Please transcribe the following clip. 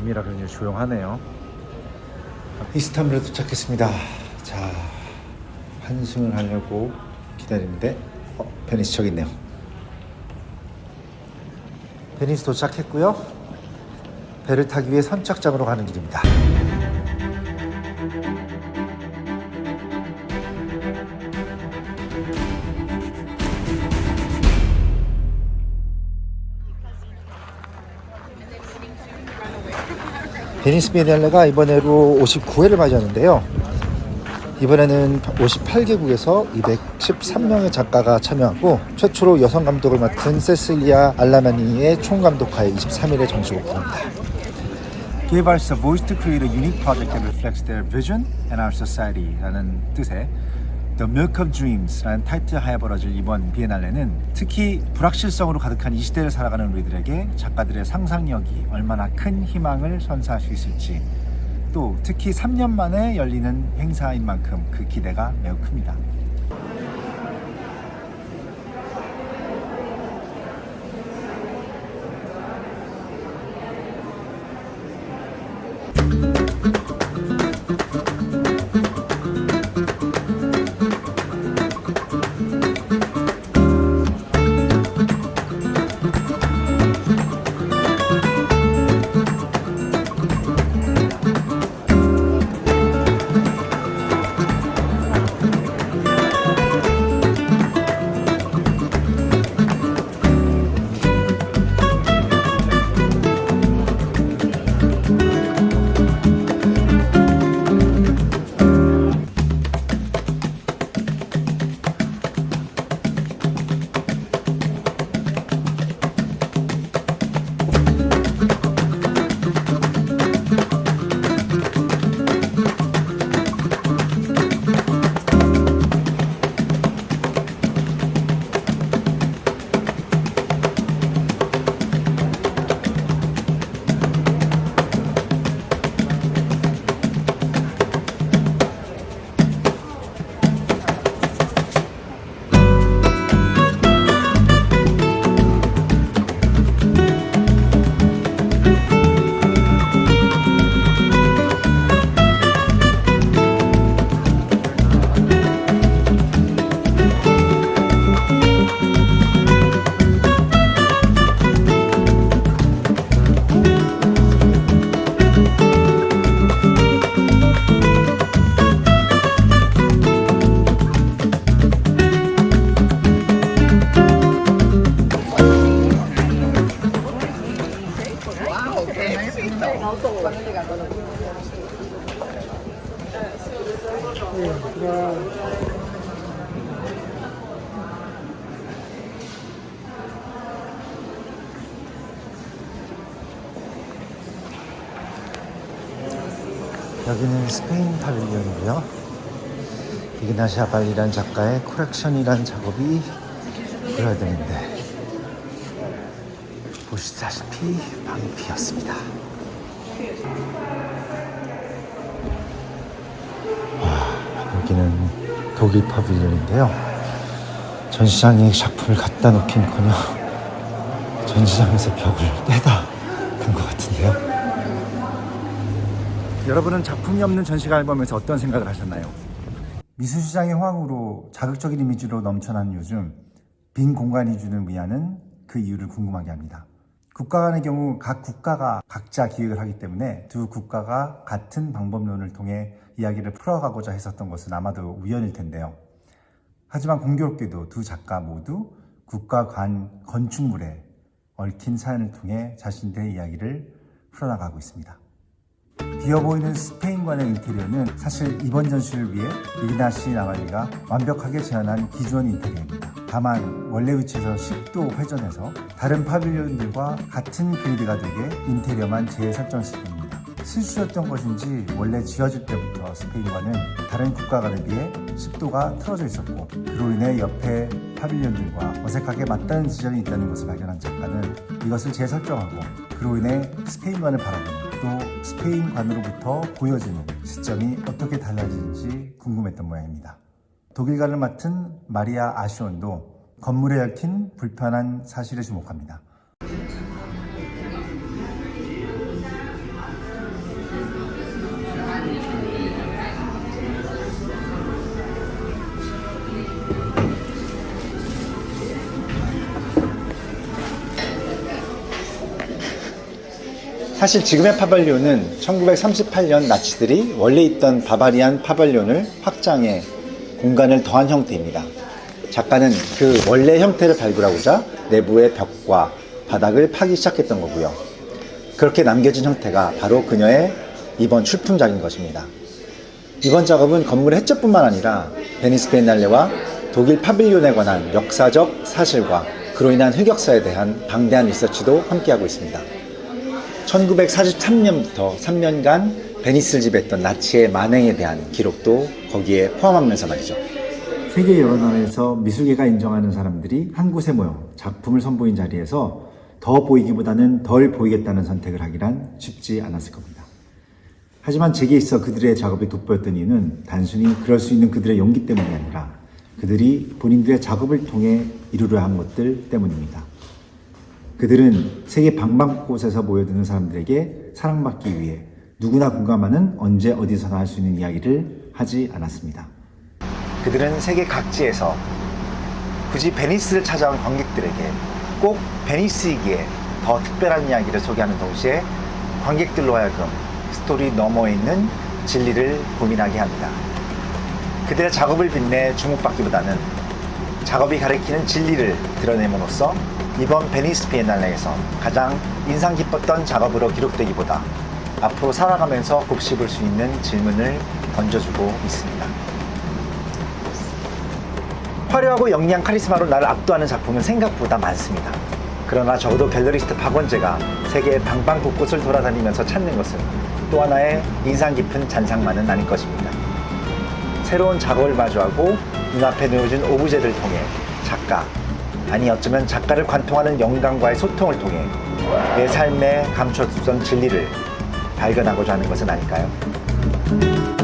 밤이라 그런지 조용하네요. 이스탄불에 도착했습니다. 자, 환승을 하려고 기다리는데 베니스 저기 있네요. 베니스 도착했고요. 배를 타기 위해 선착장으로 가는 길입니다. 베니스 비엔날레가 이번에로 59회를 맞이하는데요. 이번에는 58개국에서 213명의 작가가 참여하고 최초로 여성 감독을 맡은 세실리아 알라마니의 총감독하에 23일에 정식 오픈합니다. Give us a voice to create a unique project that reflects their vision and our society 라는 뜻의 The Milk of Dreams 라는 타이틀 하에 벌어질 이번 비엔날레는 특히 불확실성으로 가득한 이 시대를 살아가는 우리들에게 작가들의 상상력이 얼마나 큰 희망을 선사할 수 있을지, 또 특히 3년 만에 열리는 행사인 만큼 그 기대가 매우 큽니다. 여기는 스페인 파빌리온이고요. 이그나시 아발리라는 작가의 콜렉션이라는 작업이 보여야 되는데 보시다시피 방이 비었습니다. 여기는 독일 파빌리온인데요. 전시장에 작품을 갖다 놓긴커녕 전시장에서 벽을 떼다 간 것 같은데요. 여러분은 작품이 없는 전시관을 보면서 어떤 생각을 하셨나요? 미술시장의 호황으로 자극적인 이미지로 넘쳐나는 요즘 빈 공간이 주는 위안은 그 이유를 궁금하게 합니다. 국가 간의 경우 각 국가가 각자 기획을 하기 때문에 두 국가가 같은 방법론을 통해 이야기를 풀어가고자 했었던 것은 아마도 우연일 텐데요. 하지만 공교롭게도 두 작가 모두 국가 간 건축물에 얽힌 사연을 통해 자신들의 이야기를 풀어나가고 있습니다. 비어보이는 스페인관의 인테리어는 사실 이번 전시를 위해 이그나시 아발리가 완벽하게 재현한 기존 인테리어입니다. 다만 원래 위치에서 10도 회전해서 다른 파빌리온들과 같은 그리드가 되게 인테리어만 재설정시킵니다. 실수였던 것인지 원래 지어질 때부터 스페인관은 다른 국가관에 비해 10도가 틀어져 있었고, 그로 인해 옆에 파빌리온들과 어색하게 맞닿는 지점이 있다는 것을 발견한 작가는 이것을 재설정하고 그로 인해 스페인관을 바라보는, 또 스페인관으로부터 보여지는 시점이 어떻게 달라지는지 궁금했던 모양입니다. 독일관을 맡은 마리아 아시온도 건물에 얽힌 불편한 사실에 주목합니다. 사실 지금의 파발리온은 1938년 나치들이 원래 있던 바바리안 파발리온을 확장해 공간을 더한 형태입니다. 작가는 그 원래 형태를 발굴하고자 내부의 벽과 바닥을 파기 시작했던 거고요. 그렇게 남겨진 형태가 바로 그녀의 이번 출품작인 것입니다. 이번 작업은 건물의 해체뿐만 아니라 베니스 비엔날레와 독일 파빌리온에 관한 역사적 사실과 그로 인한 흑역사에 대한 방대한 리서치도 함께하고 있습니다. 1943년부터 3년간 베니스를 지배했던 나치의 만행에 대한 기록도 거기에 포함하면서 말이죠. 세계 여러 나라에서 미술계가 인정하는 사람들이 한 곳에 모여 작품을 선보인 자리에서 더 보이기보다는 덜 보이겠다는 선택을 하기란 쉽지 않았을 겁니다. 하지만 제게 있어 그들의 작업이 돋보였던 이유는 단순히 그럴 수 있는 그들의 용기 때문이 아니라 그들이 본인들의 작업을 통해 이루려 한 것들 때문입니다. 그들은 세계 방방곳곳에서 모여드는 사람들에게 사랑받기 위해 누구나 공감하는 언제 어디서나 할 수 있는 이야기를 하지 않았습니다. 그들은 세계 각지에서 굳이 베니스를 찾아온 관객들에게 꼭 베니스이기에 더 특별한 이야기를 소개하는 동시에 관객들로 하여금 스토리 너머에 있는 진리를 고민하게 합니다. 그들의 작업을 빛내 주목받기보다는 작업이 가리키는 진리를 드러냄으로써 이번 베니스 비엔날레에서 가장 인상 깊었던 작업으로 기록되기보다 앞으로 살아가면서 곱씹을 수 있는 질문을 던져주고 있습니다. 화려하고 영리한 카리스마로 나를 압도하는 작품은 생각보다 많습니다. 그러나 적어도 갤러리스트 박원재가 세계 방방곳곳을 돌아다니면서 찾는 것은 또 하나의 인상 깊은 잔상만은 아닐 것입니다. 새로운 작업을 마주하고 눈앞에 놓여진 오브제들을 통해 작가, 아니 어쩌면 작가를 관통하는 영감과의 소통을 통해 내 삶에 감춰두던 진리를 발견하고자 하는 것은 아닐까요?